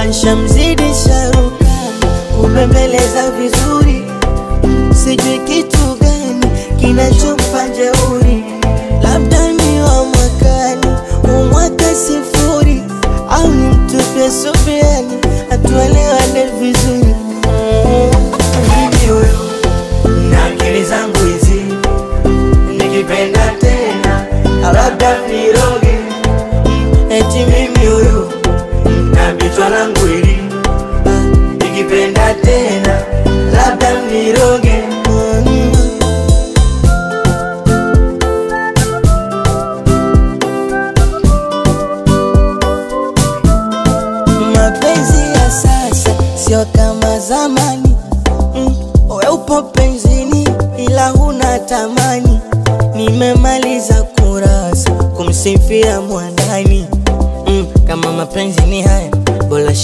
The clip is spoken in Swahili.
Nishamzidi sharukani kubembeleza vizuri, sijui kitu gani kinachompa jeuri. Labda ni wa mwakani, umwaka sifuri, au ni mtupe subiani, atuelewane vizuri. Mimi huyu na akili zangu hizi, nikipenda tena labda niroge. Eti mimi huyu na bichwa langu hili, nikipenda tena labda niroge. Mapenzi ya sasa sio kama zamani. Wewe upo penzini ila huna tamani. Nimemaliza kurasa kumsifia mwandani. Kama mapenzi ni haya, bora